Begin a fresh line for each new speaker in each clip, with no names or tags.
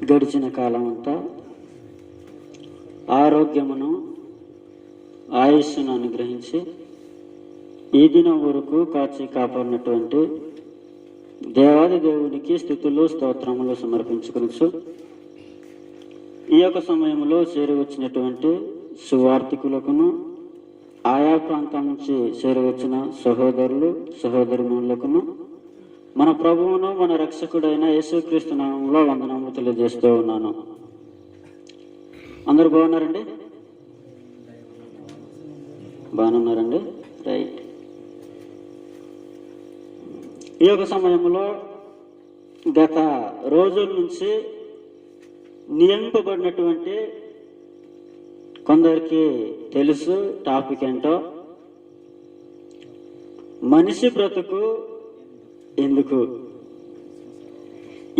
గడిచిన కాలం అంతా ఆరోగ్యమును ఆయుష్ను అనుగ్రహించి ఈ దినం వరకు కాచి కాపాడినటువంటి దేవాది దేవునికి స్తుతులు స్తోత్రములు సమర్పించుకొనొచ్చు. ఈ యొక్క సమయంలో చేరవచ్చినటువంటి సువార్థికులకును ఆయా ప్రాంతం నుంచి చేరవచ్చిన సహోదరులు సహోదరులకును మన ప్రభువును మన రక్షకుడైన యేసుక్రీస్తు నామములో వందనములు తెలియజేస్తూ ఉన్నాను. అందరూ బాగున్నారండి? బాగున్నారండి? రైట్. ఈ యొక్క సమయంలో గత రోజుల నుంచి నియమింపబడినటువంటి కొందరికి తెలుసు టాపిక్ ఏంటో. మనిషి బ్రతుకు ఎందుకు?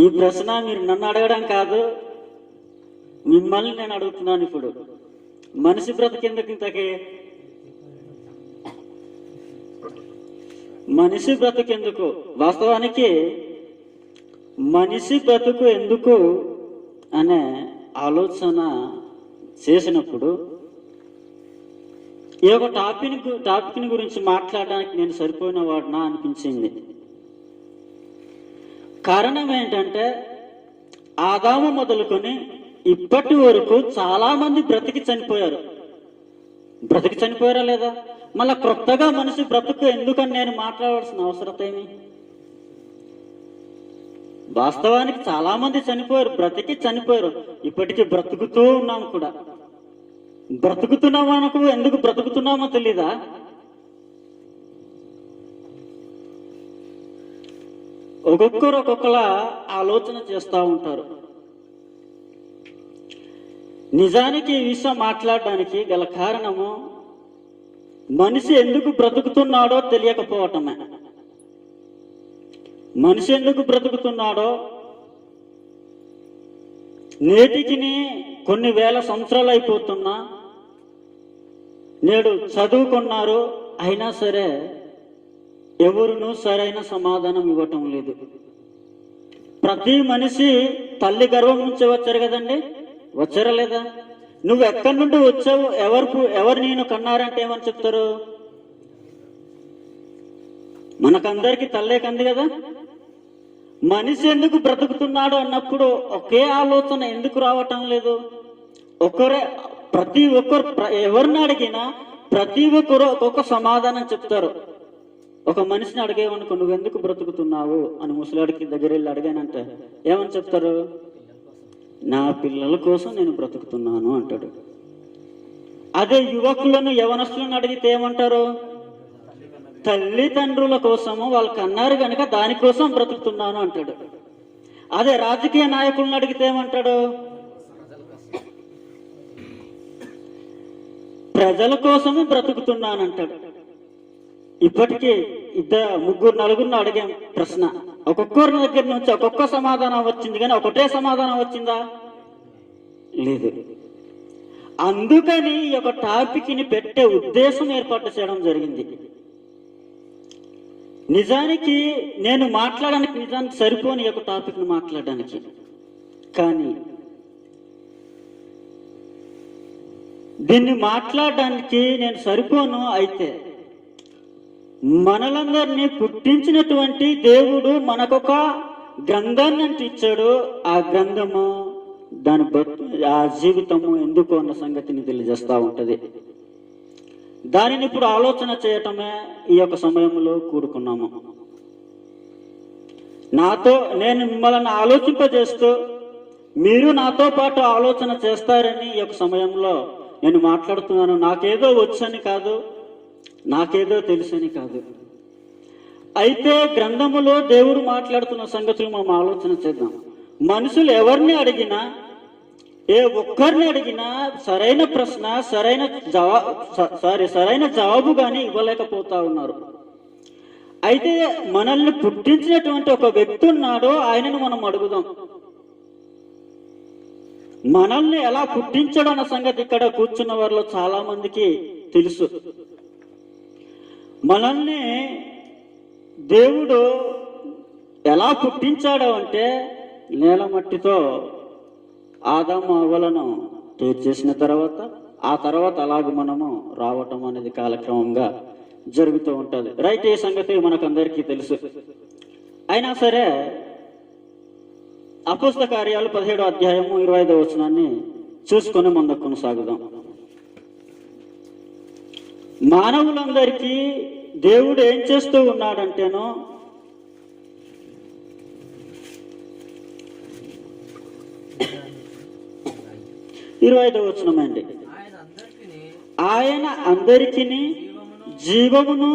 ఈ ప్రశ్న మీరు నన్ను అడగడం కాదు, మిమ్మల్ని నేను అడుగుతున్నాను. ఇప్పుడు మనిషి బ్రతుకు ఎందుకు? ఇంతకీ మనిషి బ్రతుకు ఎందుకు? వాస్తవానికి మనిషి బ్రతుకు ఎందుకు అనే ఆలోచన చేసినప్పుడు ఈ యొక్క టాపిక్ గురించి మాట్లాడడానికి నేను సరిపోయిన వాడినా అనిపించింది. కారణం ఏంటంటే ఆదాము మొదలుకొని ఇప్పటి వరకు చాలా మంది బ్రతికి చనిపోయారా లేదా? మళ్ళా క్రొత్తగా మనిషి బ్రతుకు ఎందుకని నేను మాట్లాడాల్సిన అవసరం ఏమి? వాస్తవానికి చాలా మంది చనిపోయారు, ఇప్పటికీ బ్రతుకుతూ ఉన్నాము కూడా. బ్రతుకుతున్నాము అనుకో, ఎందుకు బ్రతుకుతున్నామో తెలీదా? ఒక్కొక్కరు ఒక్కొక్కలా ఆలోచన చేస్తూ ఉంటారు. నిజానికి ఈ విషయం మాట్లాడడానికి గల కారణము మనిషి ఎందుకు బ్రతుకుతున్నాడో తెలియకపోవటమే. మనిషి ఎందుకు బ్రతుకుతున్నాడో నేటికి కొన్ని వేల సంవత్సరాలు అయిపోతున్నా నేడు చదువుకున్నారు, అయినా సరే ఎవరునూ సరైన సమాధానం ఇవ్వటం లేదు. ప్రతి మనిషి తల్లి గర్భం నుంచి వచ్చారు కదండి, వచ్చారా లేదా? నువ్వు ఎక్కడి నుండి వచ్చావు, ఎవరు నేను కన్నారంటే ఏమని చెప్తారు? మనకందరికి తల్లే కంది కదా. మనిషి ఎందుకు బ్రతుకుతున్నాడు అన్నప్పుడు ఒకే ఆలోచన ఎందుకు రావటం లేదు? ప్రతి ఒక్కరు ఎవరిని అడిగినా ప్రతి ఒక్కరు ఒక్కొక్క సమాధానం చెప్తారు. ఒక మనిషిని అడిగేవనుకో, నువ్వు ఎందుకు బ్రతుకుతున్నావు అని ముసలాడికి దగ్గర వెళ్ళి అడిగానంటే ఏమని చెప్తారు? నా పిల్లల కోసం నేను బ్రతుకుతున్నాను అంటాడు. అదే యువకులను యవనస్తులను అడిగితే ఏమంటారు? తల్లిదండ్రుల కోసము వాళ్ళకి అన్నారు కనుక దానికోసం బ్రతుకుతున్నాను అంటాడు. అదే రాజకీయ నాయకులను అడిగితే ఏమంటాడు? ప్రజల కోసము బ్రతుకుతున్నాను అంటాడు. ఇప్పటికీ ముగ్గురు నలుగురిని అడిగాం ప్రశ్న. ఒక్కొక్కరి దగ్గర నుంచి ఒక్కొక్క సమాధానం వచ్చింది, కానీ ఒకటే సమాధానం వచ్చిందా? లేదు. అందుకని ఈ యొక్క టాపిక్ ని పెట్టే ఉద్దేశం ఏర్పాటు చేయడం జరిగింది. నిజానికి నేను మాట్లాడడానికి సరిపోని ఈ యొక్క టాపిక్ ని మాట్లాడడానికి, కానీ దీన్ని మాట్లాడడానికి నేను సరిపోను. అయితే మనలందరినీ పుట్టించినటువంటి దేవుడు మనకొక గ్రంథాన్ని అంటే ఇచ్చాడు. ఆ గ్రంథము ఆ జీవితము ఎందుకు అన్న సంగతిని తెలియజేస్తూ ఉంటది. దానిని ఇప్పుడు ఆలోచన చేయటమే ఈ యొక్క సమయంలో కూడుకున్నాము. నేను మిమ్మల్ని ఆలోచింపజేస్తూ మీరు నాతో పాటు ఆలోచన చేస్తారని ఈ యొక్క సమయంలో నేను మాట్లాడుతున్నాను. నాకేదో వచ్చని కాదు, నాకేదో తెలుసని కాదు. అయితే గ్రంథములో దేవుడు మాట్లాడుతున్న సంగతులు మనం ఆలోచన చేద్దాం. మనుషులు ఎవరిని అడిగినా, ఏ ఒక్కరిని అడిగినా సరైన ప్రశ్న సరైన జవాబు కానీ ఇవ్వలేకపోతా ఉన్నారు. అయితే మనల్ని పుట్టించినటువంటి ఒక వ్యక్తి ఉన్నాడో ఆయనను మనం అడుగుదాం. మనల్ని ఎలా పుట్టించడం అన్న సంగతి ఇక్కడ కూర్చున్న వారిలో చాలా మందికి తెలుసు. మనల్ని దేవుడు ఎలా పుట్టించాడు అంటే నేల మట్టితో ఆదాము అవ్వలను తీర్చేసిన తర్వాత ఆ తర్వాత అలాగ మనము రావటం అనేది కాలక్రమంగా జరుగుతూ ఉంటుంది. రైట్, ఈ సంగతి మనకందరికీ తెలుసు. అయినా సరే అపోస్తల కార్యాలు 17వ అధ్యాయము 25వ వచనాన్ని చూసుకొని ముందుకు కొనసాగుదాం. మానవులందరికీ దేవుడు ఏం చేస్తూ ఉన్నాడంటేనో 25వ వచనం అండి. ఆయన అందరికీ జీవమును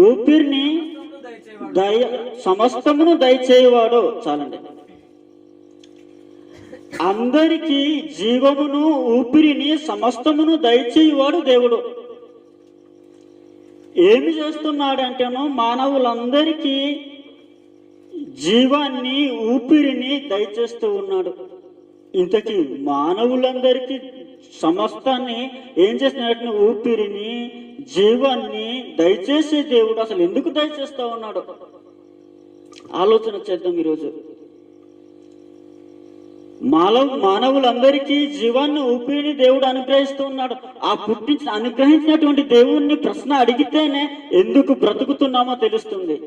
ఊపిరిని సమస్తమును దయచేయవాడు. చాలండి. అందరికీ జీవమును ఊపిరిని సమస్తమును దయచేయవాడు దేవుడు. ఏమి చేస్తున్నాడంటేనో మానవులందరికీ జీవాన్ని ఊపిరిని దయచేస్తూ ఉన్నాడు. ఇంతకీ మానవులందరికీ సమస్తాన్ని ఏం చేసినట్టు ఊపిరిని జీవాన్ని దయచేసే దేవుడు అసలు ఎందుకు దయచేస్తా ఉన్నాడు ఆలోచన చేద్దాం. ఈరోజు మానవులందరికీ జీవాన్ని ఊపిరిని దేవుడు అనుగ్రహిస్తూ ఉన్నాడు. ఆ అనుగ్రహించినటువంటి దేవుణ్ణి ప్రశ్న అడిగితేనే ఎందుకు బ్రతుకుతున్నామో తెలుస్తుంది.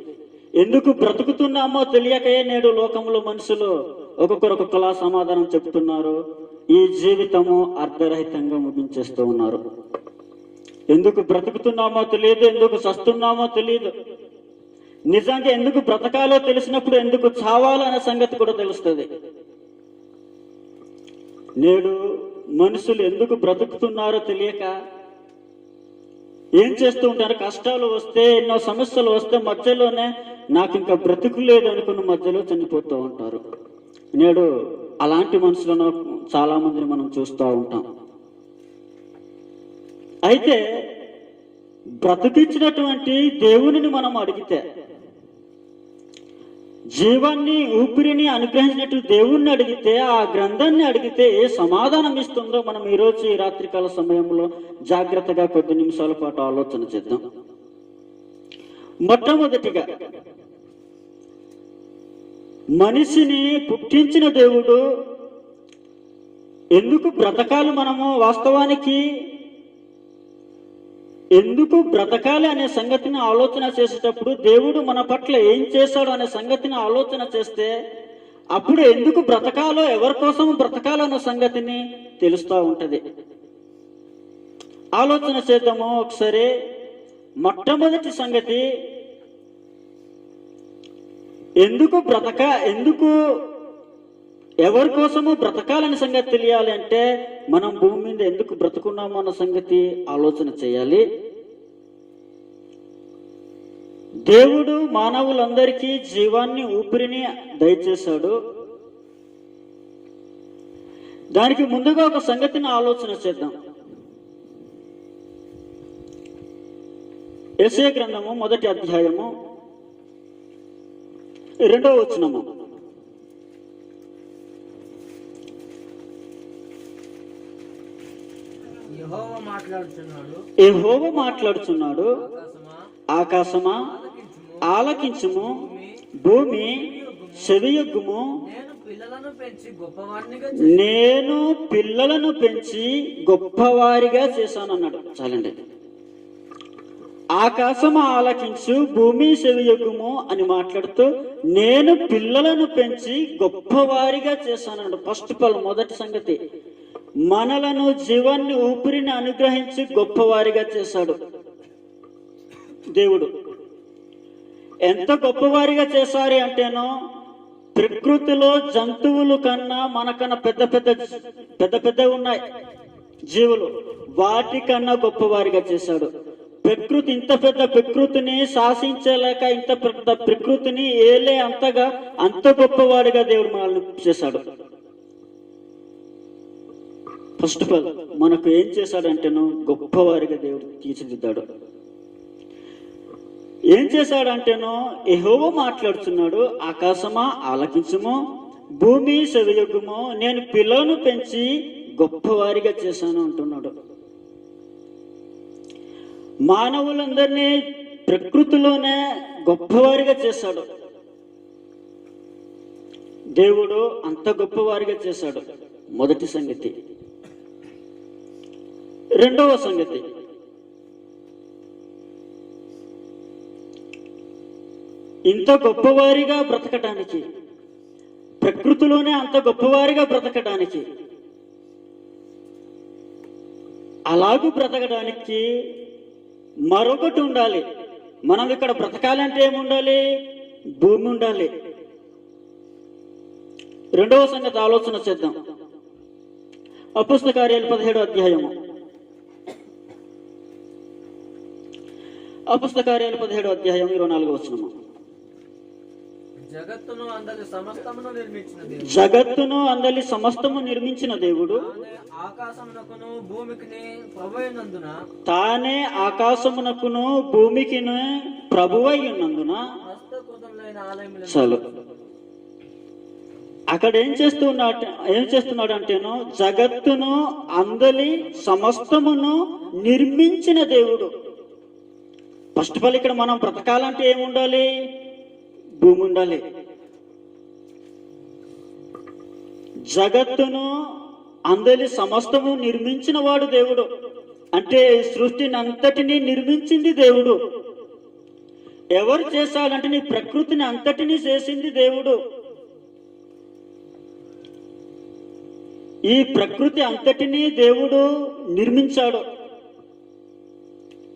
ఎందుకు బ్రతుకుతున్నామో తెలియకే నేడు లోకంలో మనుషులు ఒక్కొక్కలా సమాధానం చెప్తున్నారు. ఈ జీవితము అర్ధరహితంగా ముగించేస్తూ ఉన్నారు. ఎందుకు బ్రతుకుతున్నామో తెలియదు, ఎందుకు చస్తున్నామో తెలియదు. నిజంగా ఎందుకు బ్రతకాలో తెలిసినప్పుడు ఎందుకు చావాలో అనే సంగతి కూడా తెలుస్తుంది. నేడు మనుషులు ఎందుకు బ్రతుకుతున్నారో తెలియక ఏం చేస్తూ ఉంటారు, కష్టాలు వస్తే ఎన్నో సమస్యలు వస్తే మధ్యలోనే నాకు ఇంకా బ్రతుకు లేదు అనుకున్న మధ్యలో చనిపోతూ ఉంటారు. నేడు అలాంటి మనుషులను చాలా మందిని మనం చూస్తూ ఉంటాం. అయితే బ్రతికించినటువంటి దేవునిని మనం అడిగితే, జీవాన్ని ఊపిరిని అనుగ్రహించినట్టు దేవుణ్ణి అడిగితే, ఆ గ్రంథాన్ని అడిగితే ఏ సమాధానం ఇస్తుందో మనం ఈరోజు ఈ రాత్రికాల సమయంలో జాగ్రత్తగా కొద్ది నిమిషాల పాటు ఆలోచన చేద్దాం. మొట్టమొదటిగా మనిషిని పుట్టించిన దేవుడు ఎందుకు బ్రతకాలి, మనము వాస్తవానికి ఎందుకు బ్రతకాలి అనే సంగతిని ఆలోచన చేసేటప్పుడు దేవుడు మన పట్ల ఏం చేశాడు అనే సంగతిని ఆలోచన చేస్తే అప్పుడు ఎందుకు బ్రతకాలో, ఎవరి కోసం బ్రతకాలో అనే సంగతిని తెలుస్తూ ఉంటది. ఆలోచన చేద్దాము ఒకసారి. మొట్టమొదటి సంగతి, ఎందుకు ఎవరి కోసము బ్రతకాలనే సంగతి తెలియాలి అంటే మనం భూమి మీద ఎందుకు బ్రతుకున్నామో అన్న సంగతి ఆలోచన చేయాలి. దేవుడు మానవులందరికీ జీవాన్ని ఊపిరిని దయచేశాడు. దానికి ముందుగా ఒక సంగతిని ఆలోచన చేద్దాం. యెషయా గ్రంథము 1వ అధ్యాయము 2వ వచనము. యెహోవా మాట్లాడుచున్నాడు, ఆకాశమా ఆలకించుము, భూమి చెవియొగ్గుము, నేను పిల్లలను పెంచి గొప్పవారిగా చేశాను అన్నాడు. చాలండి. ఆకాశము ఆలకించు, భూమి చెవియొగ్గుము అని మాట్లాడుతూ నేను పిల్లలను పెంచి గొప్పవారిగా చేశానన్నాడు. ఫస్ట్ ఆఫ్ ఆల్ మొదటి సంగతి, మనలను జీవాన్ని ఊపిరిని అనుగ్రహించి గొప్పవారిగా చేశాడు దేవుడు. ఎంత గొప్పవారిగా చేశారు అంటేనో, ప్రకృతిలో జంతువులు కన్నా మనకన్నా పెద్ద పెద్ద ఉన్నాయి జీవులు, వాటికన్నా గొప్పవారిగా చేశాడు. ప్రకృతి, ఇంత పెద్ద ప్రకృతిని శాసించలేక ఇంత పెద్ద ప్రకృతిని ఏలే అంత గొప్పవాడిగా దేవుడు మనల్ని చేశాడు. ఫస్ట్ ఆఫ్ ఆల్ మనకు ఏం చేశాడంటేను గొప్పవారిగా దేవుడు తీర్చిదిద్దాడు. ఏం చేశాడంటేనో, యెహోవా మాట్లాడుతున్నాడు, ఆకాశమా ఆలకించుము, భూమి చెవియొగ్గుము, నేను పిల్లలను పెంచి గొప్పవారిగా చేశాను అంటున్నాడు. మానవులందరినీ ప్రకృతిలోనే గొప్పవారిగా చేశాడు దేవుడు. అంత గొప్పవారిగా చేశాడు. మొదటి సంగతి. రెండవ సంగతి, ఇంత గొప్పవారిగా బ్రతకటానికి, ప్రకృతిలోనే అంత గొప్పవారిగా బ్రతకటానికి, అలాగూ బ్రతకడానికి మరొకటి ఉండాలి. మనం ఇక్కడ బ్రతకాలంటే ఏముండాలి? భూమి ఉండాలి. రెండవ సంగతి ఆలోచన చేద్దాం. అపోస్తల కార్యాలు 17వ అధ్యాయము. అపోస్తల కార్యాలు 17వ అధ్యాయం 24వ వచనము.
జగత్తును అందలి సమస్తమును నిర్మించిన దేవుడు,
జగత్తును అందలి సమస్తము నిర్మించిన దేవుడు
ఆకాశమునకును భూమికిని ప్రభువైనందున,
తానే ఆకాశమునకును భూమికిని ప్రభువై ఉన్నందున.
హస్తకృతములైన ఆలయములను
చాలు. అక్కడ ఏం చేస్తున్నాడు అంటేను, జగత్తును అందలి సమస్తమును నిర్మించిన దేవుడు. ఫస్ట్ ఆఫ్ ఆల్ ఇక్కడ మనం బ్రతకాలంటే ఏముండాలి? భూమి ఉండాలి. జగత్తును అందలి సమస్తము నిర్మించిన వాడు దేవుడు. అంటే సృష్టిని అంతటినీ నిర్మించింది దేవుడు. ఎవరు చేశారంటే నీ ప్రకృతిని అంతటినీ చేసింది దేవుడు. ఈ ప్రకృతి అంతటినీ దేవుడు నిర్మించాడు.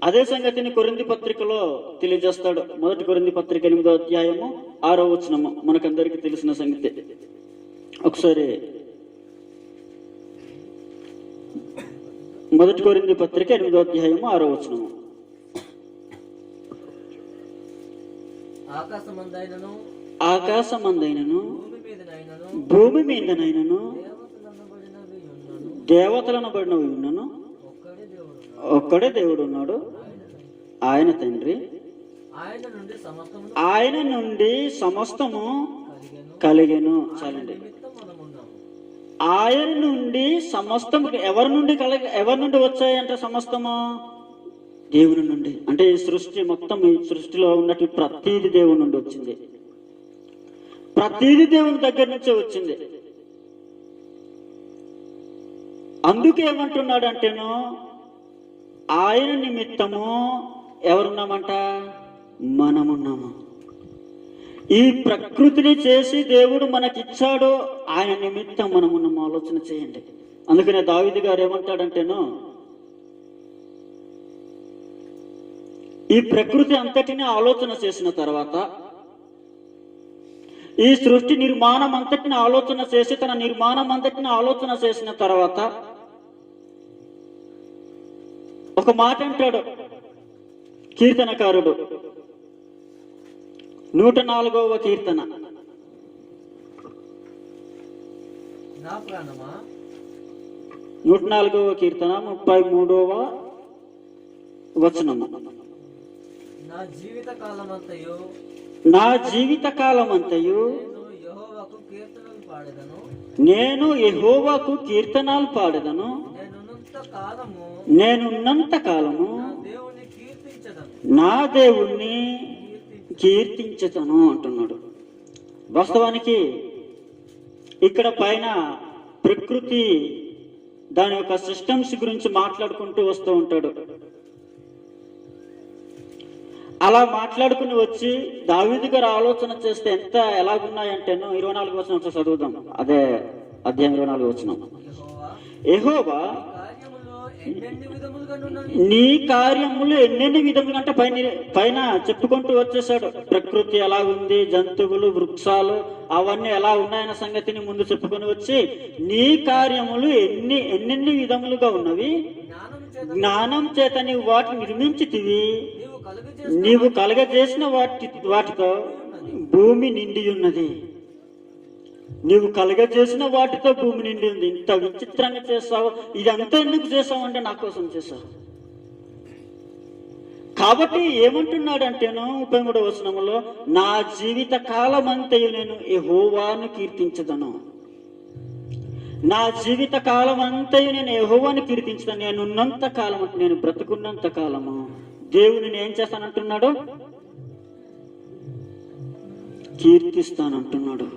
అదే సంగతిని కొరింథీ పత్రికలో తెలియజేస్తాడు. మొదటి కొరింథీ పత్రిక 8వ అధ్యాయము 6వ వచనము మనకందరికీ తెలిసిన సంగతి. ఒకసారి మొదటి కొరింథీ పత్రిక 8వ అధ్యాయము 6వ వచనము. ఆకాశమందైనను భూమి మీదనైనను దేవతలనబడినవి ఉన్నను ఒక్కడే దేవుడు ఉన్నాడు, ఆయన తండ్రి. ఆయన నుండి సమస్తము కలిగెను. చాలండి. ఆయన నుండి సమస్తము. ఎవరి నుండి వచ్చాయంటే సమస్తము దేవుని నుండి. అంటే ఈ సృష్టి మొత్తం, ఈ సృష్టిలో ఉన్నట్టు ప్రతీది దేవుని నుండి వచ్చింది. ప్రతీది దేవుని దగ్గర నుంచే వచ్చింది. అందుకే ఏమంటున్నాడు అంటేను, ఆయన నిమిత్తము ఎవరున్నామంట? మనమున్నాము. ఈ ప్రకృతిని చేసి దేవుడు మనకిచ్చాడు, ఆయన నిమిత్తం మనమున్నాము. ఆలోచన చేయండి. అందుకనే దావీదు గారు ఏమంటాడంటేను, ఈ ప్రకృతి అంతటిని ఆలోచన చేసిన తర్వాత, ఈ సృష్టి నిర్మాణం అంతటిని ఆలోచన చేసి, తన నిర్మాణం అంతటిని ఆలోచన చేసిన తర్వాత ఒక మాట అంటాడు కీర్తనకారుడు. 104వ కీర్తన.
నా ప్రాణమా,
104వ కీర్తన 33వ వచనము.
నా జీవిత కాలమంతయు
నేను యెహోవాకు కీర్తనలు పాడెదను. నేనున్నంత కాలము నా దేవుణ్ణి కీర్తించదను అంటున్నాడు. వాస్తవానికి ఇక్కడ పైన ప్రకృతి దాని యొక్క సిస్టమ్స్ గురించి మాట్లాడుకుంటూ వస్తూ ఉంటాడు. అలా మాట్లాడుకుని వచ్చి దావీదు గారు ఆలోచన చేస్తే ఎంత ఎలాగున్నాయంటేనో 24వ వచనం చదువుదాం. అదే అధ్యాయం 24వ వచనం. యెహోవా నీ కార్యములు ఎన్నెన్ని విధములు అంటే పైన చెప్పుకుంటూ వచ్చేసాడు. ప్రకృతి ఎలా ఉంది, జంతువులు, వృక్షాలు అవన్నీ ఎలా ఉన్నాయన్న సంగతిని ముందు చెప్పుకొని వచ్చి, నీ కార్యములు ఎన్నెన్ని విధములుగా ఉన్నవి, జ్ఞానం చేత నీవు వాటిని నిర్మించితివి, నీవు కలగజేసిన వాటితో భూమి నిండి ఉన్నది. నీవు కలగజేసిన వాటితో భూమి నిండి ఉంది. ఇంత విచిత్రంగా చేస్తావు, ఇదంతా ఎందుకు చేసావు అంటే నా కోసం చేశావు. కాబట్టి ఏమంటున్నాడు అంటేను 33వ వచనములో, నా జీవిత కాలం అంతయు నేను యెహోవాను కీర్తించదను. నా జీవిత కాలం అంతయు నేను యెహోవాను కీర్తించదను. నేను ఉన్నంత కాలం అంటే నేను బ్రతుకున్నంత కాలము దేవుని ఏం చేస్తానంటున్నాడు? కీర్తిస్తానంటున్నాడు.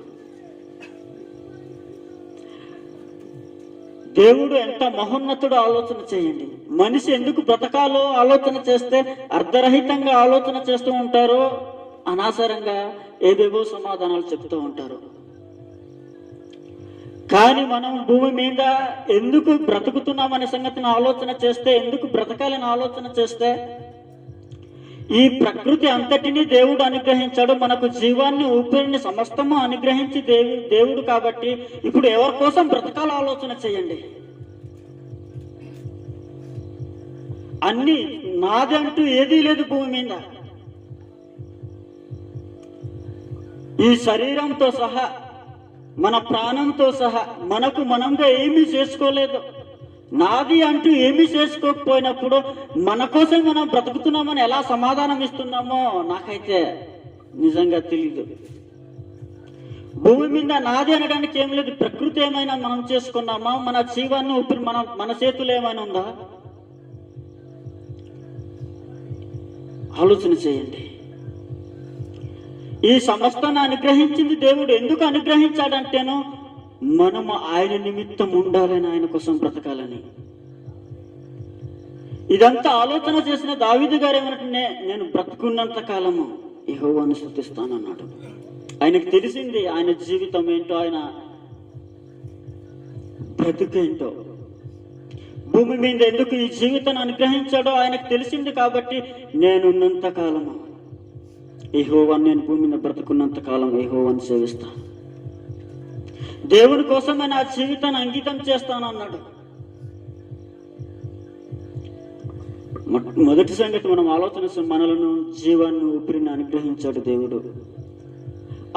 దేవుడు ఎంత మహోన్నతుడు ఆలోచన చేయండి. మనిషి ఎందుకు బ్రతకాలో ఆలోచన చేస్తే అర్ధరహితంగా ఆలోచన చేస్తూ ఉంటారో, అనవసరంగా ఏవేవో సమాధానాలు చెప్తూ ఉంటారు. కానీ మనం భూమి మీద ఎందుకు బ్రతుకుతున్నామనే సంగతిని ఆలోచన చేస్తే, ఎందుకు బ్రతకాలని ఆలోచన చేస్తే, ఈ ప్రకృతి అంతటినీ దేవుడు అనుగ్రహించాడు. మనకు జీవాన్ని, ఊపిరిని, సమస్తము అనుగ్రహించి దేవుడు కాబట్టి ఇప్పుడు ఎవరి కోసం బ్రతకాలో ఆలోచన చేయండి. అన్ని నాది అంటూ ఏదీ లేదు భూమి మీద. ఈ శరీరంతో సహా, మన ప్రాణంతో సహా మనకు మనంగా ఏమీ చేసుకోలేదు. నాది అంటూ ఏమీ చేసుకోకపోయినప్పుడు మన కోసం మనం బ్రతుకుతున్నామని ఎలా సమాధానం ఇస్తున్నామో నాకైతే నిజంగా తెలియదు. భూమి మీద నాది అనడానికి ఏం లేదు. ప్రకృతి ఏమైనా మనం చేసుకున్నామా? మన జీవాన్ని, ఊపిరి మన చేతులు ఏమైనా ఉందా? ఆలోచన చేయండి. ఈ సమస్తాన్ని అనుగ్రహించింది దేవుడు. ఎందుకు అనుగ్రహించాడంటేను మనము ఆయన నిమిత్తం ఉండాలని, ఆయన కోసం బ్రతకాలని. ఇదంతా ఆలోచన చేసిన దావీదు గారు ఏమంటే, నేను బ్రతుకున్నంత కాలము యెహోవాను స్తుతిస్తానన్నాడు. ఆయనకు తెలిసింది ఆయన జీవితం ఏంటో, ఆయన బ్రతుకేంటో, భూమి మీద ఎందుకు ఈ జీవితాన్ని అనుగ్రహించాడో ఆయనకు తెలిసింది. కాబట్టి నేనున్నంత కాలము యెహోవాను, నేను భూమి మీద బ్రతుకున్నంత కాలం యెహోవాను సేవిస్తాను, దేవుని కోసమే నా జీవితాన్ని అంకితం చేస్తాను అన్నాడు. మొదటి సంగతి మనం ఆలోచన, మనలను, జీవాన్ని, ఊపిరిని అనుగ్రహించాడు దేవుడు.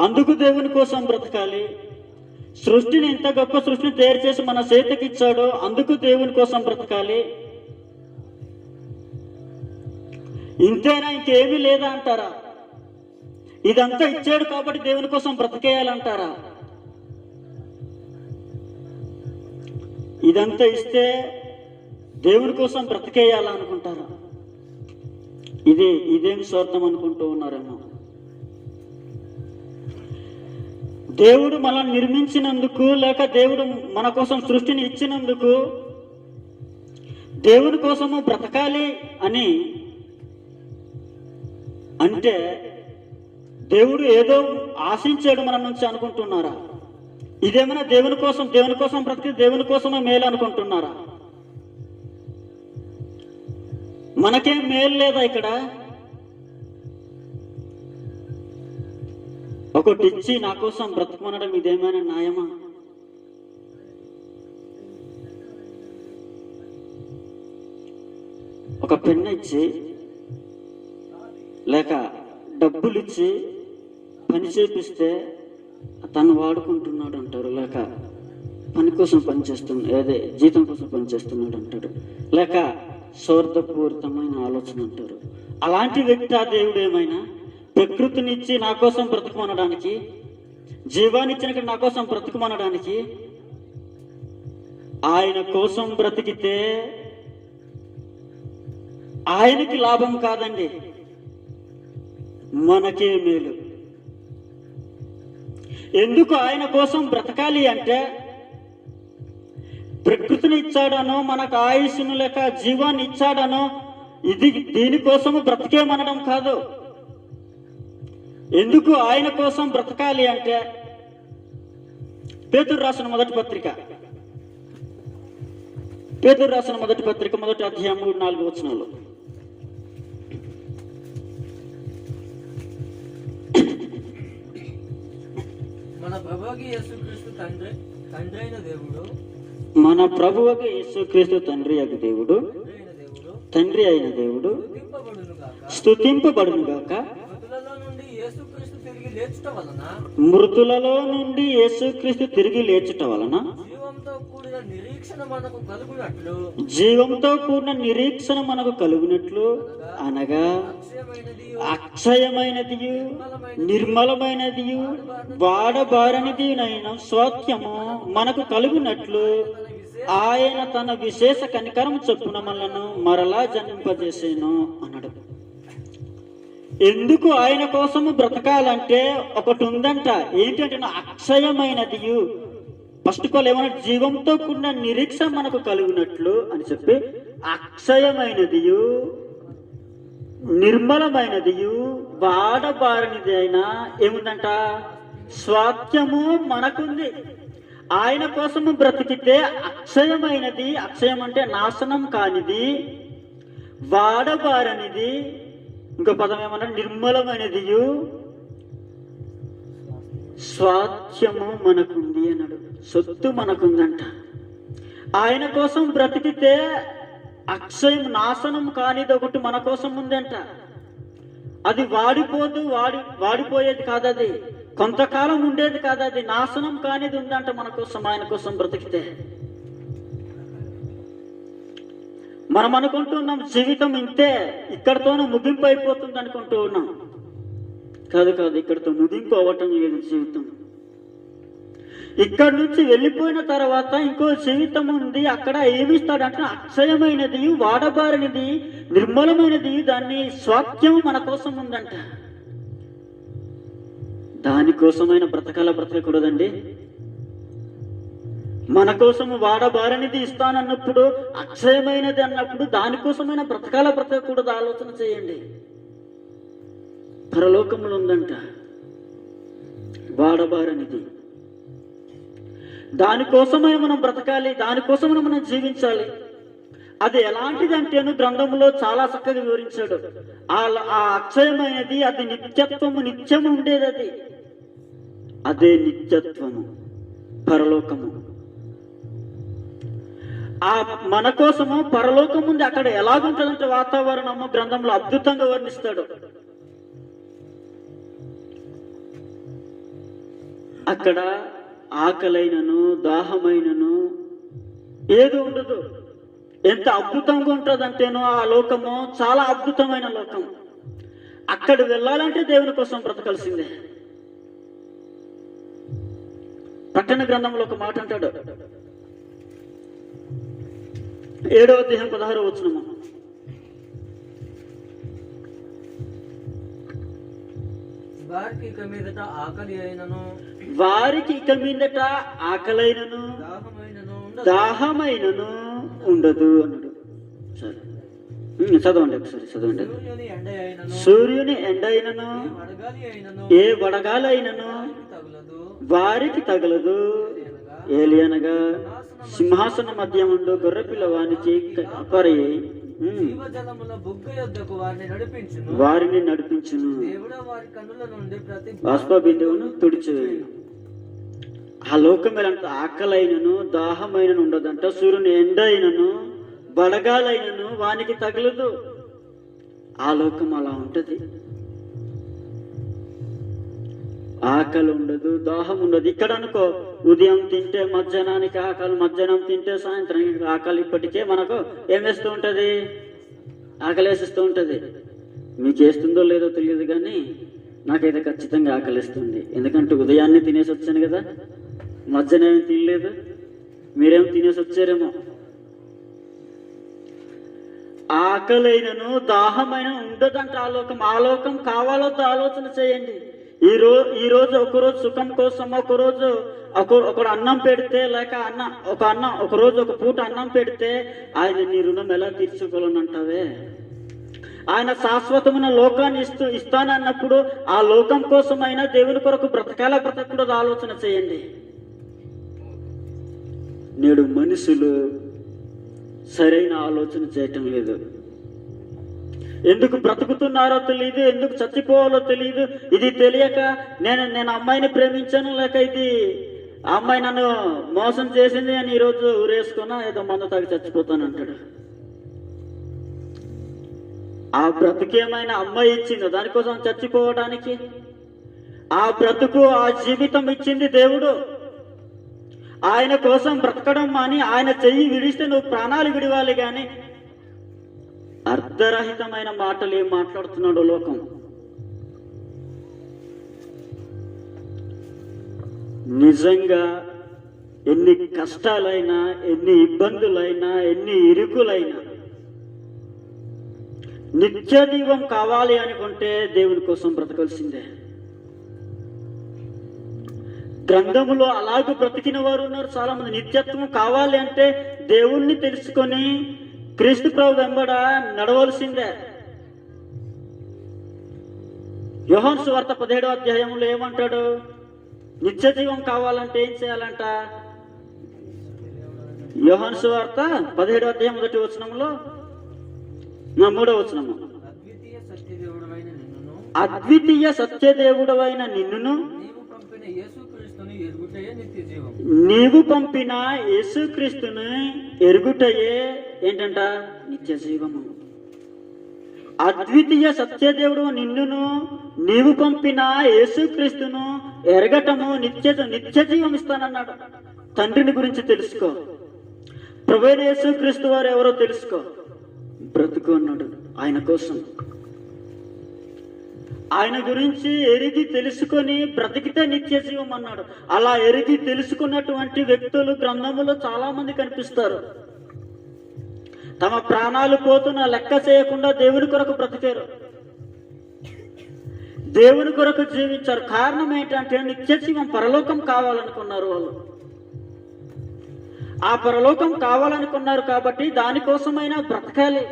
అందుకు దేవుని కోసం బ్రతకాలి. సృష్టిని, ఇంత గొప్ప సృష్టిని తయారు చేసి మన చేతికి ఇచ్చాడు, అందుకు దేవుని కోసం బ్రతకాలి. ఇంతేనా, ఇంకేమీ లేదా అంటారా? ఇదంతా ఇచ్చాడు కాబట్టి దేవుని కోసం బ్రతికేయాలంటారా? ఇదంతా ఇస్తే దేవుని కోసం బ్రతికేయాలనుకుంటారా? ఇదేమి స్వార్థం అనుకుంటూ ఉన్నారేమో. దేవుడు మనల్ని నిర్మించినందుకు, లేక దేవుడు మన కోసం సృష్టిని ఇచ్చినందుకు, దేవుని కోసము బ్రతకాలి అని అంటే దేవుడు ఏదో ఆశించాడు మన నుంచి అనుకుంటున్నారా? ఇదేమైనా దేవుని కోసం బ్రతికి దేవుని కోసమే మేలు అనుకుంటున్నారా? మనకేం మేలు లేదా ఇక్కడ? ఒకటి ఇచ్చి నా కోసం బ్రతుకునడం ఇదేమైనా న్యాయమా? ఒక పెన్ను ఇచ్చి, లేక డబ్బులు ఇచ్చి పని చేపిస్తే తను వాడుకుంటున్నాడు అంటారు, లేక పని కోసం పనిచేస్తున్నాడు, జీతం కోసం పనిచేస్తున్నాడు అంటాడు, లేక స్వార్థపూరితమైన ఆలోచన అంటారు. అలాంటి వ్యక్తి ఆ దేవుడు ఏమైనా ప్రకృతినిచ్చి నా కోసం బ్రతుకుమనడానికి, జీవాన్నిచ్చిన నా కోసం బ్రతుకుమనడానికి, ఆయన కోసం బ్రతికితే ఆయనకి లాభం కాదండి, మనకే మేలు. ఎందుకు ఆయన కోసం బ్రతకాలి అంటే, ప్రకృతిని ఇచ్చాడనో, మనకు ఆయుష్ను లేక జీవాన్ని ఇచ్చాడనో దీనికోసము బ్రతికేమనడం కాదు. ఎందుకు ఆయన కోసం బ్రతకాలి అంటే, పేతురు రాసిన మొదటి పత్రిక మొదటి అధ్యాయం 3-4 వచనాలు.
మన ప్రభువుకి యేసుక్రీస్తు తండ్రి అయిన దేవుడు,
మన ప్రభువుకి యేసుక్రీస్తు తండ్రి అయిన దేవుడు స్తుతింపబడును గాక. మృతులలో నుండి యేసుక్రీస్తు తిరిగి లేచుట వలన జీవంతో కూడిన నిరీక్షణ మనకు కలుగునట్లు, అనగా అక్షయమైనది, నిర్మలమైనది, వాడబారనిది అయిన స్వాస్థ్యము మనకు కలుగునట్లు ఆయన తన విశేష కనికరం చొప్పున మనలను మరలా జన్మింపజేసేను అన్నాడు. ఎందుకు ఆయన కోసము బ్రతకాలంటే ఒకటి ఉందంట. ఏంటంటే అక్షయమైనది, ఫస్ట్ ఆఫ్ ఆల్ ఏమన్నా జీవంతో కూడిన నిరీక్ష మనకు కలుగునట్లు అని చెప్పి అక్షయమైనదియు నిర్మలమైనదియు వాడబారనిది అయినా ఏముందంట, స్వాస్థ్యము మనకుంది. ఆయన కోసము బ్రతికితే అక్షయమైనది, అక్షయం అంటే నాశనం కానిది, వాడబారనిది, ఇంకో పదం ఏమన్నా నిర్మలమైనదియు స్వాస్థ్యము మనకుంది అన్నాడు. సొత్తు మనకుందంట. ఆయన కోసం బ్రతికితే అక్షయం నాశనం కానిది ఒకటి మన కోసం ఉందంట. అది వాడిపోదు, వాడిపోయేది కాదు, అది కొంతకాలం ఉండేది కాదు, అది నాశనం కానిది ఉందంట మన కోసం. ఆయన కోసం బ్రతికితే మనం అనుకుంటున్నాం జీవితం ఇంతే, ఇక్కడితోనూ ముగింపు అయిపోతుంది అనుకుంటూ ఉన్నాం. కాదు కాదు, ఇక్కడితో ముగింపు అవ్వటం లేదు జీవితం. ఇక్కడి నుంచి వెళ్ళిపోయిన తర్వాత ఇంకో జీవితం ఉంది. అక్కడ ఏమిస్తాడంటే అక్షయమైనది, వాడబారినది, నిర్మలమైనది, దాన్ని స్వాస్థ్యం మన కోసం ఉందంట. దానికోసమైన బ్రతకూడదండి. మన కోసము వాడబారనిది ఇస్తానన్నప్పుడు, అక్షయమైనది అన్నప్పుడు దానికోసమైన బ్రతకూడదు. ఆలోచన చేయండి. పరలోకములు ఉందంట వాడబారనిది. దానికోసమే మనం బ్రతకాలి, దానికోసమే మనం జీవించాలి. అది ఎలాంటిది అంటేను గ్రంథంలో చాలా చక్కగా వివరించాడు. ఆ అక్షయమైనది, అది నిత్యత్వము, నిత్యము ఉండేది. అదే నిత్యత్వము, పరలోకము. ఆ మన కోసము పరలోకం ఉంది. అక్కడ ఎలాగుంటుందంటే వాతావరణము గ్రంథంలో అద్భుతంగా వర్ణిస్తాడు. అక్కడ ఆకలైనను దాహమైనను ఏది ఉండదు. ఎంత అద్భుతంగా ఉంటుందంటేనో ఆ లోకము చాలా అద్భుతమైన లోకం. అక్కడ వెళ్ళాలంటే దేవుని కోసం బ్రతకాల్సిందే. ప్రకటన గ్రంథంలో ఒక మాట అంటాడు, 7వ అధ్యాయం 16వ వచనము.
వారికి ఇక మీదట ఆకలైనను
దాహమైనను ఉండదు అన్నాడు. సరే, చదవండి ఒకసారి, చదవండి. సూర్యుని ఎండ అయినను ఏ వడగాలి అయినను వారికి తగలదు. ఏలియనగా సింహాసన మధ్య ఉండు గొర్రెపిల్ల వానికి వారిని నడిపించును, బాష్ప బిందువును తుడిచివేయును. ఆ లోకం ఎలాంటి ఆకలైనను దాహమైనను ఉండదంట. సూర్యుని ఎండ అయినను బడగాలైనను వానికి తగలదు. ఆ లోకం అలా ఉంటది. ఆకలి ఉండదు, దాహం ఉండదు. ఇక్కడ అనుకో, ఉదయం తింటే మధ్యాహ్నానికి ఆకలి, మధ్యాహ్నం తింటే సాయంత్రానికి ఆకలి. ఇప్పటికే మనకు ఏం వేస్తూ ఉంటది, ఆకలి వేసిస్తూ ఉంటది. మీకు వేస్తుందో లేదో తెలియదు, కానీ నాకైతే ఖచ్చితంగా ఆకలిస్తుంది. ఎందుకంటే ఉదయాన్నే తినేసి వచ్చాను కదా, మధ్యాహ్నం ఏం తినలేదు. మీరేం తినేసి వచ్చారేమో. ఆకలైనను దాహమైన ఉండదంట ఆ లోకం. ఆ లోకం కావాలొద్దు ఆలోచన చేయండి. ఈ రోజు ఒకరోజు సుఖం కోసం ఒకరోజు ఒకడు అన్నం పెడితే, లేక ఒకరోజు ఒక పూట అన్నం పెడితే ఆయన నీ రుణం ఎలా తీర్చుకోవాలంటావే. ఆయన శాశ్వతమైన లోకాన్ని ఇస్తానన్నప్పుడు ఆ లోకం కోసమైనా దేవుని కొరకు బ్రతకూడదు ఆలోచన చేయండి. నేడు మనుషులు సరైన ఆలోచన చేయటం లేదు. ఎందుకు బ్రతుకుతున్నారో తెలియదు, ఎందుకు చచ్చిపోవాలో తెలియదు. ఇది తెలియక నేను అమ్మాయిని ప్రేమించాను, లేక ఇది ఆ అమ్మాయి నన్ను మోసం చేసింది అని ఈరోజు ఊరేసుకున్నా ఏదో మందు తాగి చచ్చిపోతానంటాడు. ఆ బ్రతుకేమైనా అమ్మాయి ఇచ్చిందో దానికోసం చచ్చిపోవడానికి? ఆ బ్రతుకు, ఆ జీవితం ఇచ్చింది దేవుడు. ఆయన కోసం బ్రతకడం మాని ఆయన చెయ్యి విడిస్తే నువ్వు ప్రాణాలు విడివాలి. కానీ అర్ధరహితమైన మాటలు ఏం మాట్లాడుతున్నాడు లోకం. నిజంగా ఎన్ని కష్టాలైనా, ఎన్ని ఇబ్బందులైనా, ఎన్ని ఇరుకులైనా నిత్య జీవం కావాలి అనుకుంటే దేవుని కోసం బ్రతకాల్సిందే. గ్రంథములో అలాగ బ్రతికిన వారు ఉన్నారు చాలా మంది. నిత్యత్వం కావాలి అంటే దేవుణ్ణి తెలుసుకొని క్రీస్తు ప్రభు వెంబడ నడవలసిందే. యోహాను సువార్త 17వ అధ్యాయంలో ఏమంటాడు? నిత్య జీవం కావాలంటే ఏం చేయాలంట? యోహాను సువార్త 17వ అధ్యాయం 1వ వచనంలో 3వ వచనము, అద్వితీయ సత్యదేవుడవైన నిన్నును నీవు పంపిన యేసుక్రీస్తుని ఎరుగుటయే ఏంటంట? నిత్య జీవము. అద్వితీయ సత్యదేవుడు నిన్నును నీవు పంపిన యేసుక్రీస్తును ఎరగటము నిత్య జీవం ఇస్తానన్నాడు. తండ్రిని గురించి తెలుసుకో, ప్రభువైన యేసుక్రీస్తు వారు ఎవరో తెలుసుకో, బ్రతుకు అన్నాడు. ఆయన కోసం, ఆయన గురించి ఎరిగి తెలుసుకొని బ్రతికితే నిత్య జీవం అన్నాడు. అలా ఎరిగి తెలుసుకున్నటువంటి వ్యక్తులు గ్రంథములో చాలా మంది కనిపిస్తారు. తమ ప్రాణాలు పోతున్న లెక్క చేయకుండా దేవుని కొరకు బ్రతికారు, దేవుని కొరకు జీవించారు. కారణం ఏంటంటే నిత్య జీవం, పరలోకం కావాలనుకున్నారు వాళ్ళు. ఆ పరలోకం కావాలనుకున్నారు కాబట్టి దానికోసమైనా బ్రతకాలి.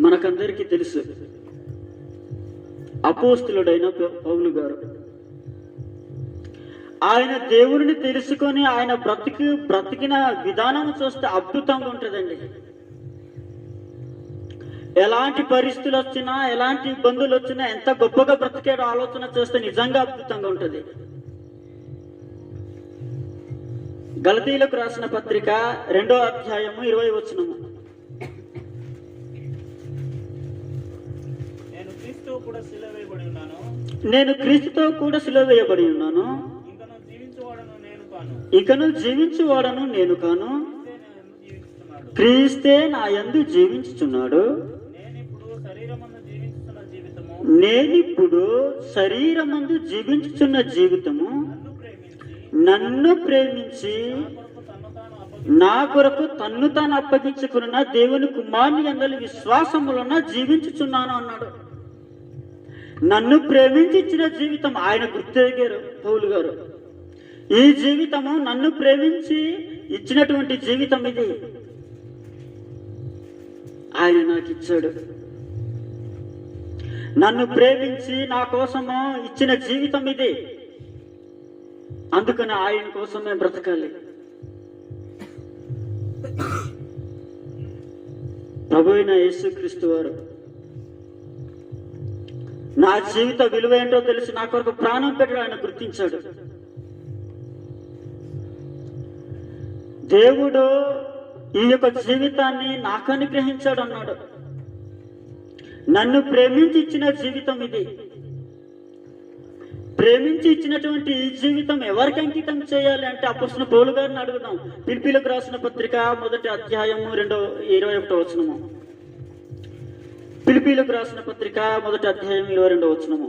మనకందరికీ తెలుసు, అపోస్తులుడైన పౌలు గారు, ఆయన దేవుడిని తెలుసుకొని ఆయన బ్రతికిన విధానం చూస్తే అద్భుతంగా ఉంటుందండి. ఎలాంటి పరిస్థితులు వచ్చినా, ఎలాంటి ఇబ్బందులు వచ్చినా ఎంత గొప్పగా బ్రతికాడో ఆలోచన చేస్తే నిజంగా అద్భుతంగా ఉంటుంది. గలతీయులకు రాసిన పత్రిక 2వ అధ్యాయము 20వ వచనము, నేను క్రీస్తుతో కూడా సిలువ వేయబడి ఉన్నాను, ఇకను జీవించువాడను నేను కాను, క్రీస్తే నా యందు జీవించుచున్నాడు. నేనిప్పుడు శరీరమందు జీవించుచున్న జీవితము నన్ను ప్రేమించి నా కొరకు తన్ను తాను అప్పగించుకున్న దేవుని కుమారుని యందు విశ్వాసములన జీవించుచున్నాను అన్నాడు. నన్ను ప్రేమించి ఇచ్చిన జీవితం ఆయన గుర్తెరిగారు పౌలు గారు. ఈ జీవితము నన్ను ప్రేమించి ఇచ్చినటువంటి జీవితం ఇది, ఆయన నాకు ఇచ్చాడు. నన్ను ప్రేమించి నా కోసము ఇచ్చిన జీవితం ఇది, అందుకని ఆయన కోసమే బ్రతకాలి. ప్రభువైన యేసుక్రీస్తు వారు నా జీవిత విలువ ఏంటో తెలిసి నా కొరకు ప్రాణం పెట్టడం ఆయన గుర్తించాడు. దేవుడు ఈ యొక్క జీవితాన్ని నాకు అనుగ్రహించాడు అన్నాడు. నన్ను ప్రేమించి ఇచ్చిన జీవితం ఇది. ప్రేమించి ఇచ్చినటువంటి ఈ జీవితం ఎవరికి అంకితం చేయాలి అంటే అపోస్తలుడైన పౌలు గారిని అడుగుదాం. ఫిలిప్పీయులకు రాసిన పత్రిక 1వ అధ్యాయము 21వ వచనము. ఫిలిప్పీయులకు రాసిన పత్రిక 1వ అధ్యాయం 22వ వచనము.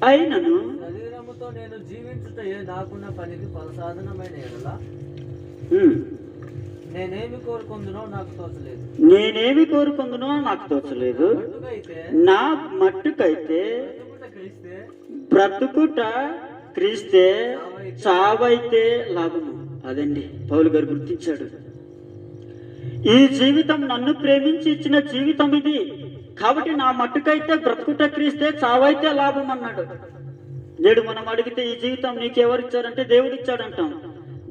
అయినను
శరీరముతో నేను జీవించుటయే నాకున్న పనికి ప్రసాదనమైన ఎడల నేనేమి కోరుకుందునో నాకు తోచలేదు. నా మట్టుకైతే బ్రతుకుట క్రీస్తే, చావైతే లాభము. అదండి పౌలు గారు గుర్తించాడు. ఈ జీవితం నన్ను ప్రేమించి ఇచ్చిన జీవితం ఇది కాబట్టి నా మట్టుకైతే బ్రతుకుట క్రీస్తే, చావైతే లాభం అన్నాడు. నేడు మనం అడిగితే ఈ జీవితం నీకెవరిచ్చారంటే దేవుడు ఇచ్చాడంటాం.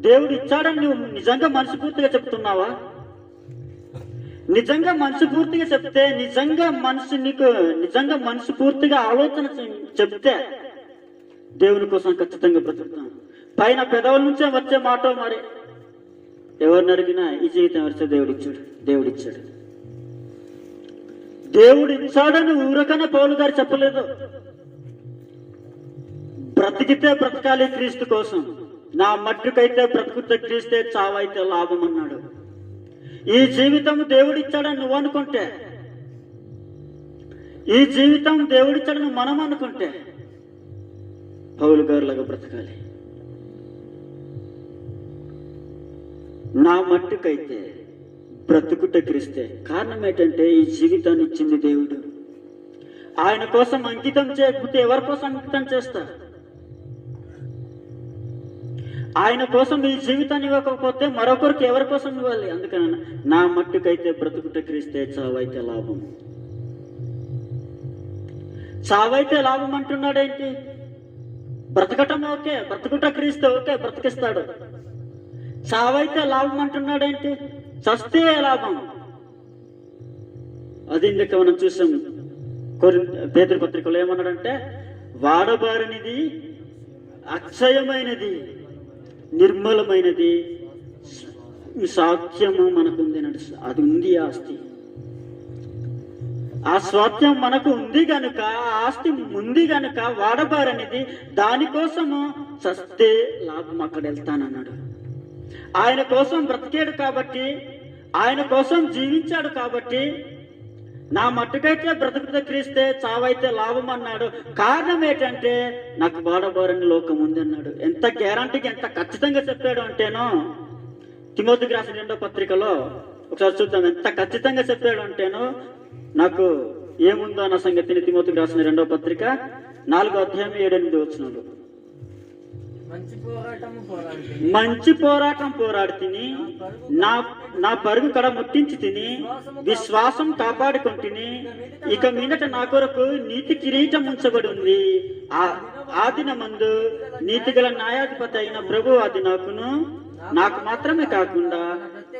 దేవుడు ఇచ్చాడని నువ్వు నిజంగా మనస్ఫూర్తిగా చెప్తున్నావా? నిజంగా మనస్ఫూర్తిగా చెప్తే, నిజంగా మనస్ఫూర్తిగా ఆలోచన చెప్తే దేవుని కోసం ఖచ్చితంగా బ్రతుకుతాం. పైన పెదవుల నుంచే వచ్చే మాట మరి ఎవరిని అడిగినా ఈ జీవితం ఎవరిచే దేవుడు ఇచ్చాడు. దేవుడు ఇచ్చాడని ఊరకనే పౌలు గారు చెప్పలేదు. బ్రతికితే బ్రతకాలి క్రీస్తు కోసం, నా మట్టుకైతే బ్రతుకుతే క్రీస్తే, చావైతే లాభం అన్నాడు. ఈ జీవితం దేవుడిచ్చాడని నువ్వు అనుకుంటే, ఈ జీవితం దేవుడిచ్చాడని మనం అనుకుంటే పౌలు గారులాగా బ్రతకాలి. నా మట్టుకైతే బ్రతుకుట క్రీస్తే. కారణం ఏంటంటే ఈ జీవితాన్ని ఇచ్చింది దేవుడు. ఆయన కోసం అంకితం చేయకపోతే ఎవరి కోసం అంకితం చేస్తా? ఆయన కోసం ఈ జీవితాన్ని ఇవ్వకపోతే మరొకరికి ఎవరి కోసం ఇవ్వాలి? అందుకని నా మట్టుకైతే బ్రతుకుట క్రీస్తే, చావైతే లాభం. చావైతే లాభం అంటున్నాడేంటి? బ్రతకటం ఓకే, బ్రతుకుట క్రీస్తే ఓకే, బ్రతికిస్తాడు. చావైతే లాభం అంటున్నాడేంటి? చస్తే లాభం. అది ఇందుకు మనం చూసాం. పేతురు పత్రికలో ఏమన్నాడంటే, వాడబారినిది, అక్షయమైనది, నిర్మలమైనది సాధ్యము మనకుంది. అది ఉంది ఆస్తి. ఆ స్వార్థ్యం మనకు ఉంది గనుక, ఆస్తి ఉంది గనుక వాడబారనిది, దానికోసము చస్తే లాభం అక్కడ వెళ్తానన్నాడు. ఆయన కోసం బ్రతికాడు కాబట్టి, ఆయన కోసం జీవించాడు కాబట్టి, నా మట్టుకైతే బ్రతుకుత క్రీస్తే, చావైతే లాభం అన్నాడు. కారణం ఏంటంటే నాకు వాడబారని లోకం ఉంది అన్నాడు. ఎంత గ్యారంటీగా, ఎంత ఖచ్చితంగా చెప్పాడు అంటేనో, తిమోతికి రాసిన 2వ పత్రికలో ఒకసారి చూద్దాం. ఎంత ఖచ్చితంగా చెప్పాడు అంటేనో, నాకు ఏముందో అన్న సంగతిని తిమోతికి రాసిన 2వ పత్రిక 4వ అధ్యాయం 7-8 వచనాలు. మంచి పోరాటం పోరాడి తిని, నా పరుగు కడ ముట్టించి తిని, విశ్వాసం కాపాడుకుంటుని, ఇక మీదట నా కొరకు నీతి కిరీటం ఉంచబడి ఉంది. ఆ దినమందు నీతిగల న్యాయాధిపతి అయిన ప్రభు అది నాకు మాత్రమే కాకుండా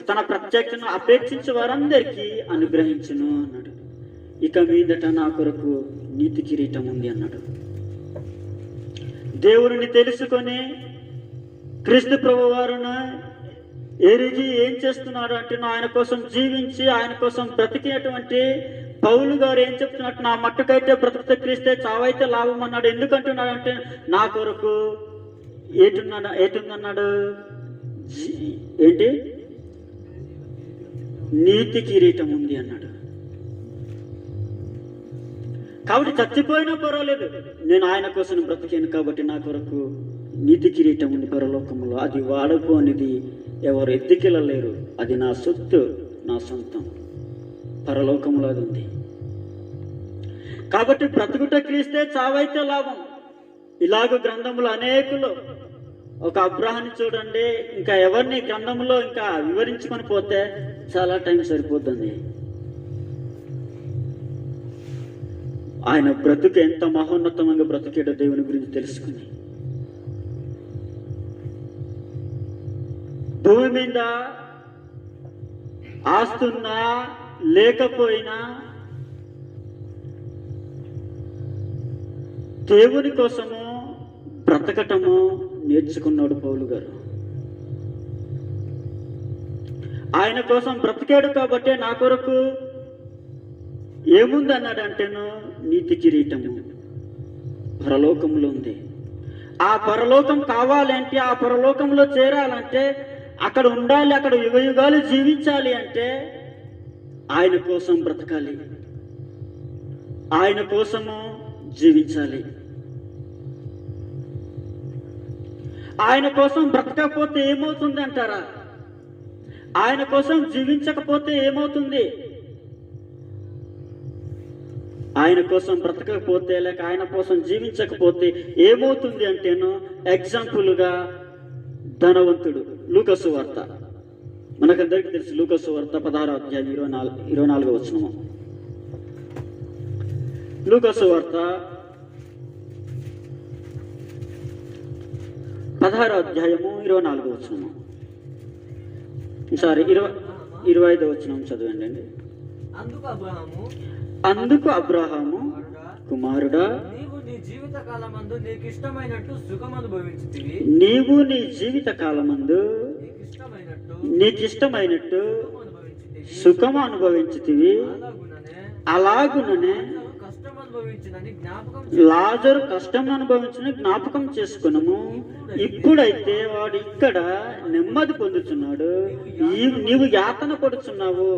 తన ప్రత్యక్షను అపేక్షించే వారందరికీ అనుగ్రహించును అన్నాడు. ఇక మీదట నా కొరకు నీతి కిరీటం ఉంది అన్నాడు. దేవుడిని తెలుసుకొని క్రీస్తు ప్రభు వారును ఎరిగి ఏం చేస్తున్నాడు అంటే, ఆయన కోసం జీవించి ఆయన కోసం బ్రతికినటువంటి పౌలు గారు ఏం చెప్తున్నట్టు, నా మట్టుకైతే బ్రతుకుతే క్రీస్తే, చావైతే లాభం అన్నాడు. ఎందుకంటున్నాడు అంటే, నా కొరకు ఏటుందన్నాడు? ఏంటి? నీతి కిరీటం ఉంది అన్నాడు. కాబట్టి చచ్చిపోయినా పర్వాలేదు, నేను ఆయన కోసం బ్రతికాను కాబట్టి నా కొరకు నీతి కిరీటం ఉంది పరలోకంలో. అది వాడుకోనిది, ఎవరు ఎత్తికెళ్ళలేరు. అది నా సొత్తు, నా సొంతం. పరలోకంలో అది ఉంది. కాబట్టి బ్రతుకుట క్రీస్తే, చావైతే లాభం. ఇలాగ గ్రంథంలో అనేకులు, ఒక అబ్రాహాన్ని చూడండి, ఇంకా ఎవరిని గ్రంథంలో ఇంకా వివరించుకొని పోతే చాలా టైం సరిపోతుంది. ఆయన బ్రతుకు ఎంత మహోన్నతంగా బ్రతికాడో దేవుని గురించి తెలుసుకుని, భూమి మీద ఆస్తున్నా లేకపోయినా దేవుని కోసము బ్రతకటము నేర్చుకున్నాడు పౌలు గారు. ఆయన కోసం బ్రతికాడు కాబట్టి నా కొరకు ఏముంది అన్నాడంటేను, నీతి కిరీటము పరలోకంలో ఉంది. ఆ పరలోకం కావాలంటే, ఆ పరలోకంలో చేరాలంటే, అక్కడ ఉండాలి, అక్కడ యుగయుగాలు జీవించాలి అంటే ఆయన కోసం బ్రతకాలి, ఆయన కోసము జీవించాలి. ఆయన కోసం బ్రతకపోతే ఏమవుతుంది అంటారా? ఆయన కోసం జీవించకపోతే ఏమవుతుంది? ఆయన కోసం బ్రతకకపోతే, లేక ఆయన కోసం జీవించకపోతే ఏమవుతుంది అంటేను, ఎగ్జాంపుల్గా ధనవంతుడు. లూకాసు వార్త మనకందరికీ తెలుసు. లూకాసు వార్త 16వ అధ్యాయం 24వ వచనము. లూకాసు వార్త 16వ అధ్యాయము 24వ వచనము. సారీ 25వ వచనం చదవండి అండి. అందుకు అబ్రహాము, కుమారుడా, నీవు నీ జీవిత కాలమందు నీకిష్టమైనట్టు సుఖము అనుభవించితివి, అలాగుననే లాజరు కష్టం అనుభవించిన జ్ఞాపకం చేసుకున్నాము. ఇప్పుడైతే వాడు ఇక్కడ నెమ్మది పొందుతున్నాడు, నీవు యాతన పడుచున్నావు.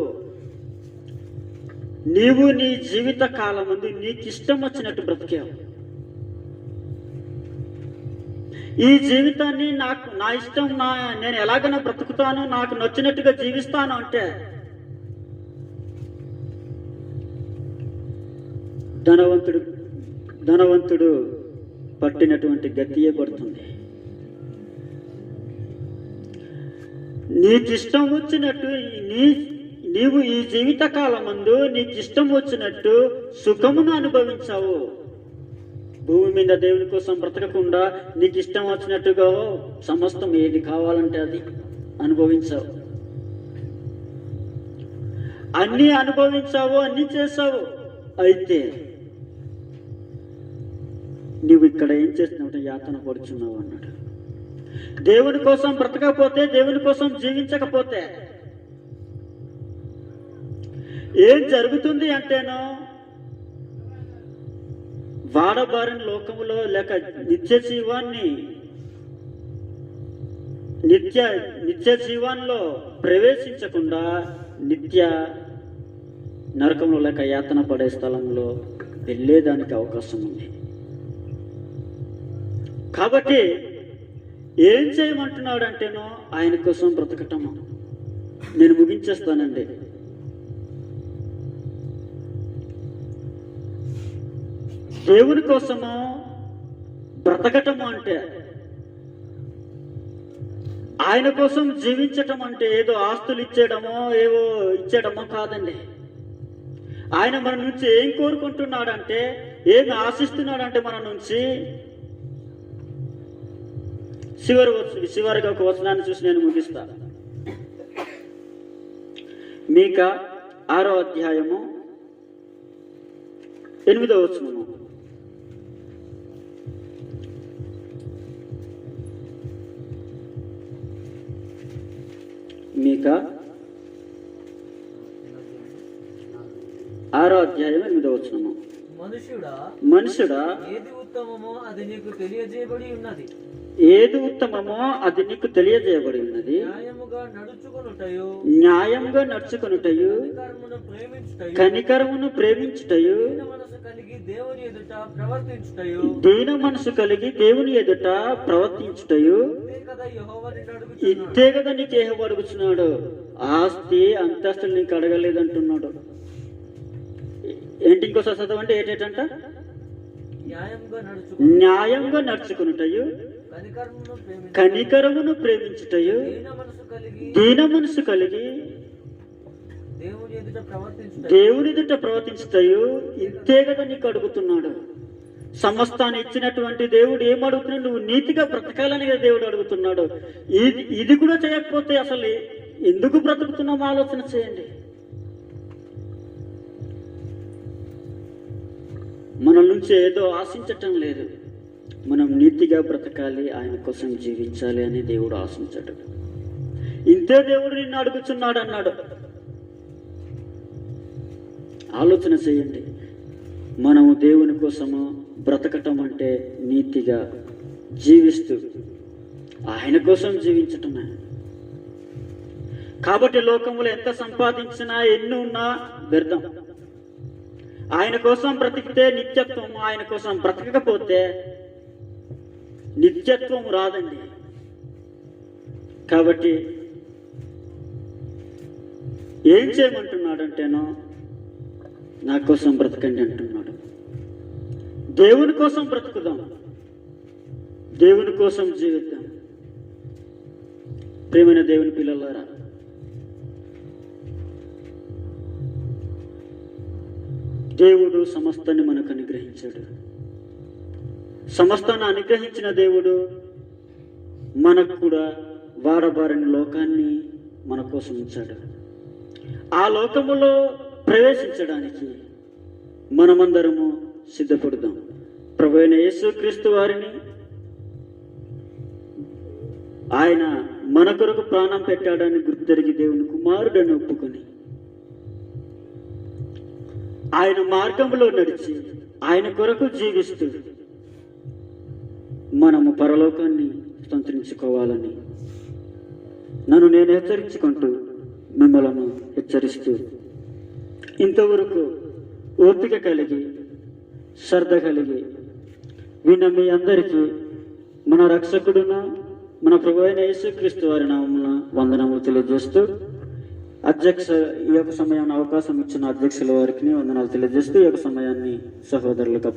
నీవు నీ జీవిత కాలం ముందు నీకు ఇష్టం వచ్చినట్టు బ్రతికావు. ఈ జీవితాన్ని నా ఇష్టం, నేను ఎలాగైనా బ్రతుకుతాను, నాకు నచ్చినట్టుగా జీవిస్తాను అంటే ధనవంతుడు పట్టినటువంటి గతియే పడుతుంది. నీకిష్టం వచ్చినట్టు నీవు ఈ జీవిత కాలమందు నీకిష్టం వచ్చినట్టు సుఖమును అనుభవించావు. భూమి మీద దేవుని కోసం బ్రతకకుండా నీకు ఇష్టం వచ్చినట్టుగా సమస్తం ఏది కావాలంటే అది అనుభవించావు. అన్నీ అనుభవించావు, అన్నీ చేసావు. అయితే నువ్వు ఇక్కడ ఏం చేస్తున్నావు? యాతన పడుచున్నావు అన్నాడు. దేవుని కోసం బ్రతకపోతే, దేవుని కోసం జీవించకపోతే ఏం జరుగుతుంది అంటేనో, వాడబారిన లోకములో లేక నిత్య జీవాన్లో ప్రవేశించకుండా నిత్య నరకంలో లేక యాతన పడే స్థలంలో వెళ్ళేదానికి అవకాశం ఉంది. కాబట్టి ఏం చేయమంటున్నాడు అంటేనో, ఆయన కోసం బ్రతకటము. నేను ముగించేస్తానండి. దేవుని కోసము బ్రతకటము అంటే, ఆయన కోసం జీవించటం అంటే ఏదో ఆస్తులు ఇచ్చేయడమో ఏవో ఇచ్చేయడమో కాదండి. ఆయన మన నుంచి ఏం కోరుకుంటున్నాడంటే, ఏమి ఆశిస్తున్నాడంటే మన నుంచి, చివరిగా ఒక వచనాన్ని చూసి నేను ముగిస్తా. మీకా 6వ అధ్యాయము 8వ వచనము. మీకా 6వ అధ్యాయం 8వ వచనము. మనుషుడా
ఏది ఉత్తమమో అది నీకు తెలియజేయబడి ఉన్నది.
ఏది ఉత్తమమో అది నీకు తెలియజేయబడి ఉన్నది. న్యాయంగా నడుచుకొనుటయు కనికరమును ప్రేమించుటయు దీన మనసు కలిగి దేవుని ఎదుట ప్రవర్తించుటయు. ఇంతే కదా నీకు యెహోవా అడుగుతున్నాడు. ఆస్తి అంతస్తులు నీకు అడగలేదంటున్నాడు. ఏంటి ఇంకోసారి చదవండి. ఏంటంట? న్యాయంగా నడుచుకునుటయు కనికరమును ప్రేమించుటయు దీన మనసు కలిగి దేవుని ఎదుట ప్రవర్తించుటయు. ఇంతే కదా నీకు అడుగుతున్నాడు. సమస్తాన్ని ఇచ్చినటువంటి దేవుడు ఏం అడుగుతున్నాడు? నువ్వు నీతిగా బ్రతకాలని దేవుడు అడుగుతున్నాడు. ఇది కూడా చేయకపోతే అసలు ఎందుకు బ్రతుకుతున్నామో ఆలోచన చేయండి. మన నుంచి ఏదో ఆశించటం లేదు. మనం నీతిగా బ్రతకాలి, ఆయన కోసం జీవించాలి అని దేవుడు ఆశించాడు. ఇంతే దేవుడు నిన్ను అడుగుతున్నాడు అన్నాడు. ఆలోచన చేయండి. మనము దేవుని కోసము బ్రతకటం అంటే నీతిగా జీవిస్తూ ఆయన కోసం జీవించటమే. కాబట్టి లోకంలో ఎంత సంపాదించినా ఎన్ని ఉన్నా వ్యర్థం. ఆయన కోసం బ్రతికితే నిత్యత్వం, ఆయన కోసం బ్రతకకపోతే నిత్యత్వం రాదండి. కాబట్టి ఏం చేయమంటున్నాడంటేనో, నా కోసం బ్రతకండి అంటున్నాడు. దేవుని కోసం బ్రతుకుదాం, దేవుని కోసం జీవిద్దాం. ప్రియమైన దేవుని పిల్లలారా, దేవుడు సమస్తాన్ని మనకు అనుగ్రహించాడు. సమస్తాన్ని అనుగ్రహించిన దేవుడు మనకు కూడా వాడబారిన లోకాన్ని మన కోసం ఉంచాడు. ఆ లోకములో ప్రవేశించడానికి మనమందరము సిద్ధపడుదాం. ప్రభువైన యేసుక్రీస్తు వారిని, ఆయన మన కొరకు ప్రాణం పెట్టాడని గుర్తెరిగి దేవుని కుమారుడని ఒప్పుకొని ఆయన మార్గంలో నడిచి ఆయన కొరకు జీవిస్తూ మనము పరలోకాన్ని సంతరించుకోవాలని నన్ను నేను హెచ్చరించుకుంటూ మిమ్మలను హెచ్చరిస్తూ, ఇంతవరకు ఓపిక కలిగి శ్రద్ధ కలిగి విన్న మీ అందరికీ మన రక్షకుడున మన ప్రభువైన యేసుక్రీస్తు వారి నామమున వందనములు తెలియజేస్తూ, ఈ యొక్క సమయాన్ని అవకాశం ఇచ్చిన అధ్యక్షుల వారికి వందనాలు తెలియజేస్తూ ఈ యొక్క సమయాన్ని సహోదరులకు